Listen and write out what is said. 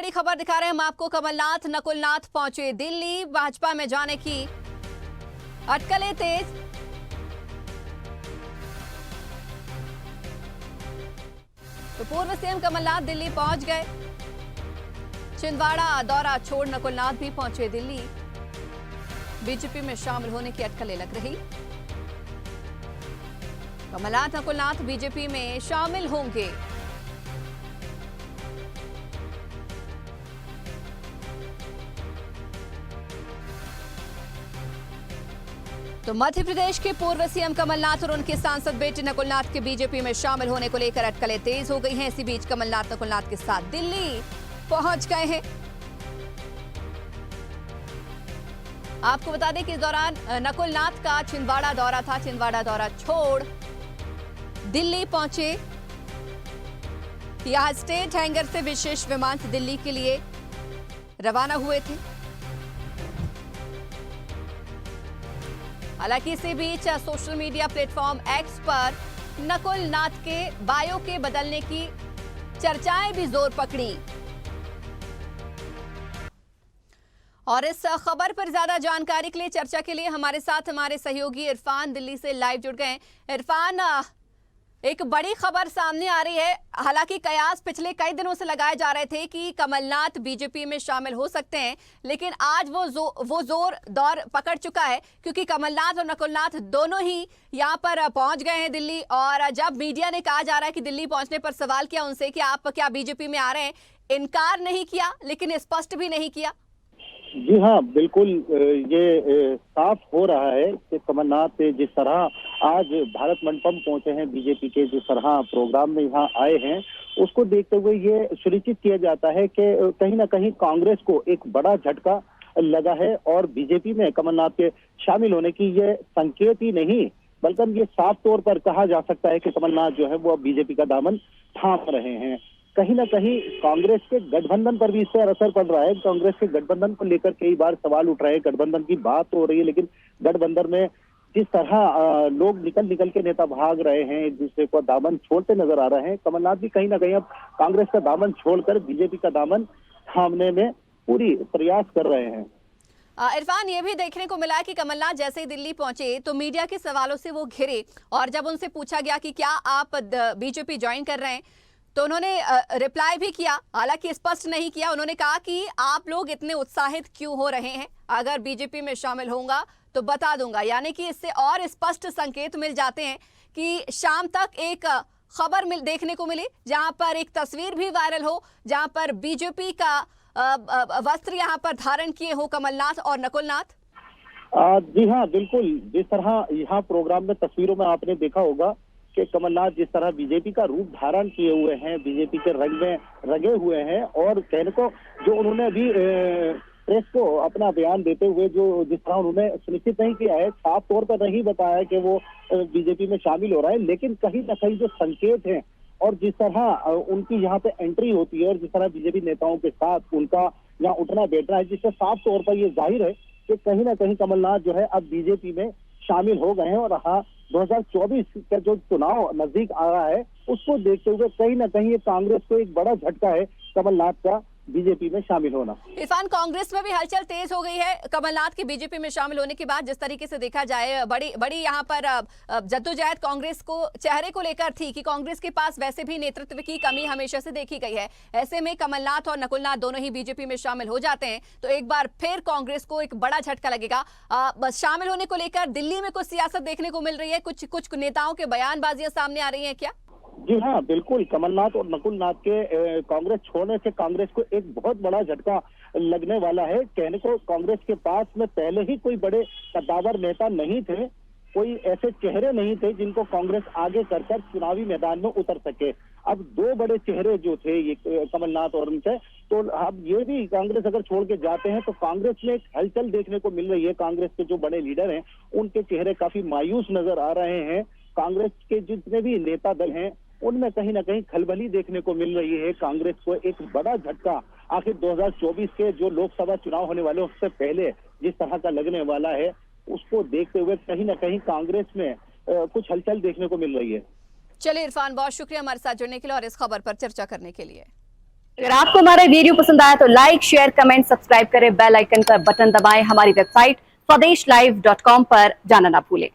बड़ी खबर दिखा रहे हैं हम आपको। कमलनाथ नकुलनाथ पहुंचे दिल्ली, भाजपा में जाने की अटकलें तेज। तो पूर्व सीएम कमलनाथ दिल्ली पहुंच गए। छिंदवाड़ा दौरा छोड़ नकुलनाथ भी पहुंचे दिल्ली। बीजेपी में शामिल होने की अटकलें लग रही। कमलनाथ नकुलनाथ बीजेपी में शामिल होंगे। तो मध्य प्रदेश के पूर्व सीएम कमलनाथ और उनके सांसद बेटे नकुलनाथ के बीजेपी में शामिल होने को लेकर अटकलें तेज हो गई हैं। इसी बीच कमलनाथ नकुलनाथ के साथ दिल्ली पहुंच गए हैं। आपको बता दें कि इस दौरान नकुलनाथ का छिंदवाड़ा दौरा था। छिंदवाड़ा दौरा छोड़ दिल्ली पहुंचे। यहां स्टेट हैंगर से विशेष विमान से दिल्ली के लिए रवाना हुए थे। हालांकि इसी बीच सोशल मीडिया प्लेटफॉर्म एक्स पर नकुलनाथ के बायो के बदलने की चर्चाएं भी जोर पकड़ी। और इस खबर पर ज्यादा जानकारी के लिए, चर्चा के लिए हमारे साथ हमारे सहयोगी इरफान दिल्ली से लाइव जुड़ गए। इरफान, एक बड़ी खबर सामने आ रही है। हालांकि कयास पिछले कई दिनों से लगाए जा रहे थे कि कमलनाथ बीजेपी में शामिल हो सकते हैं, लेकिन आज वो जोर दौर पकड़ चुका है, क्योंकि कमलनाथ और नकुलनाथ दोनों ही यहां पर पहुंच गए हैं दिल्ली। और जब मीडिया ने कहा जा रहा है कि दिल्ली पहुंचने पर सवाल किया उनसे कि आप क्या बीजेपी में आ रहे हैं, इनकार नहीं किया लेकिन स्पष्ट भी नहीं किया। जी हाँ, बिल्कुल। ये साफ हो रहा है कि कमलनाथ जिस तरह आज भारत मंडपम पहुंचे हैं, बीजेपी के जिस तरह प्रोग्राम में यहाँ आए हैं, उसको देखते हुए ये सुनिश्चित किया जाता है कि कहीं ना कहीं कांग्रेस को एक बड़ा झटका लगा है और बीजेपी में कमलनाथ के शामिल होने की ये संकेत ही नहीं, बल्कि ये साफ तौर पर कहा जा सकता है कि कमलनाथ जो है वो अब बीजेपी का दामन थाम रहे हैं। कहीं ना कहीं कांग्रेस के गठबंधन पर भी इस पर असर पड़ रहा है। कांग्रेस के गठबंधन को लेकर कई बार सवाल उठ रहे हैं, गठबंधन की बात हो रही है, लेकिन गठबंधन में जिस तरह लोग निकल के नेता भाग रहे हैं, एक दूसरे को दामन छोड़ते नजर आ रहे हैं, कमलनाथ भी कहीं ना कहीं अब कांग्रेस का दामन छोड़कर बीजेपी का दामन थामने में पूरी प्रयास कर रहे हैं। इरफान, ये भी देखने को मिला कि कमलनाथ जैसे ही दिल्ली पहुंचे तो मीडिया के सवालों से वो घिरे, और जब उनसे पूछा गया कि क्या आप बीजेपी ज्वाइन कर रहे हैं, तो उन्होंने रिप्लाई भी किया, हालांकि स्पष्ट नहीं किया। उन्होंने कहा कि आप लोग इतने उत्साहित क्यों हो रहे हैं, अगर बीजेपी में शामिल होऊंगा तो बता दूंगा। यानी कि इससे और स्पष्ट संकेत मिल जाते हैं कि शाम तक एक खबर देखने को मिली जहां पर एक तस्वीर भी वायरल हो, जहां पर बीजेपी का वस्त्र यहां पर धारण किए हो कमलनाथ और नकुलनाथ। जी हाँ, बिल्कुल। जिस तरह यहाँ प्रोग्राम में तस्वीरों में आपने देखा होगा कि कमलनाथ जिस तरह बीजेपी का रूप धारण किए हुए हैं, बीजेपी के रंग में रंगे हुए हैं, और कहने को जो उन्होंने अभी प्रेस को अपना बयान देते हुए जो जिस तरह उन्होंने सुनिश्चित नहीं किया है, साफ तौर पर नहीं बताया कि वो बीजेपी में शामिल हो रहा है, लेकिन कहीं ना कहीं जो संकेत हैं और जिस तरह उनकी यहाँ पे एंट्री होती है और जिस तरह बीजेपी नेताओं के साथ उनका यहाँ उठना बैठना है, जिससे साफ तौर पर ये जाहिर है कि कहीं ना कहीं कमलनाथ जो है अब बीजेपी में शामिल हो गए हैं। और हाँ, 2024 का जो चुनाव नजदीक आ रहा है, उसको देखते हुए कहीं ना कहीं ये कांग्रेस को एक बड़ा झटका है कमलनाथ का बीजेपी में शामिल होना। इरफान, कांग्रेस में भी हलचल तेज हो गई है कमलनाथ के बीजेपी में शामिल होने के बाद। जिस तरीके से देखा जाए, बड़ी यहाँ पर जद्दोजहद कांग्रेस को चेहरे को लेकर थी कि कांग्रेस के पास वैसे भी नेतृत्व की कमी हमेशा से देखी गई है। ऐसे में कमलनाथ और नकुलनाथ दोनों ही बीजेपी में शामिल हो जाते हैं तो एक बार फिर कांग्रेस को एक बड़ा झटका लगेगा। बस शामिल होने को लेकर दिल्ली में कुछ सियासत देखने को मिल रही है, कुछ नेताओं के बयानबाजियां सामने आ रही है क्या? जी हाँ, बिल्कुल। कमलनाथ और नकुलनाथ के कांग्रेस छोड़ने से कांग्रेस को एक बहुत बड़ा झटका लगने वाला है। कहने को कांग्रेस के पास में पहले ही कोई बड़े कद्दावर नेता नहीं थे, कोई ऐसे चेहरे नहीं थे जिनको कांग्रेस आगे कर चुनावी मैदान में उतर सके। अब दो बड़े चेहरे जो थे ये कमलनाथ और उनसे, तो अब ये भी कांग्रेस अगर छोड़ के जाते हैं तो कांग्रेस में एक हलचल देखने को मिल रही है। कांग्रेस के जो बड़े लीडर हैं उनके चेहरे काफी मायूस नजर आ रहे हैं। कांग्रेस के जितने भी नेता दल हैं उनमें कहीं ना कहीं खलबली देखने को मिल रही है। कांग्रेस को एक बड़ा झटका आखिर 2024 के जो लोकसभा चुनाव होने वाले उससे पहले जिस तरह का लगने वाला है, उसको देखते हुए कहीं ना कहीं कांग्रेस में कुछ हलचल देखने को मिल रही है। चलिए इरफान, बहुत शुक्रिया हमारे साथ जुड़ने के लिए और इस खबर पर चर्चा करने के लिए। अगर आपको हमारा वीडियो पसंद आया तो लाइक, शेयर, कमेंट, सब्सक्राइब करें, बेल आइकन का बटन दबाएं। हमारी वेबसाइट स्वदेशलाइव.com पर जाना ना भूलें।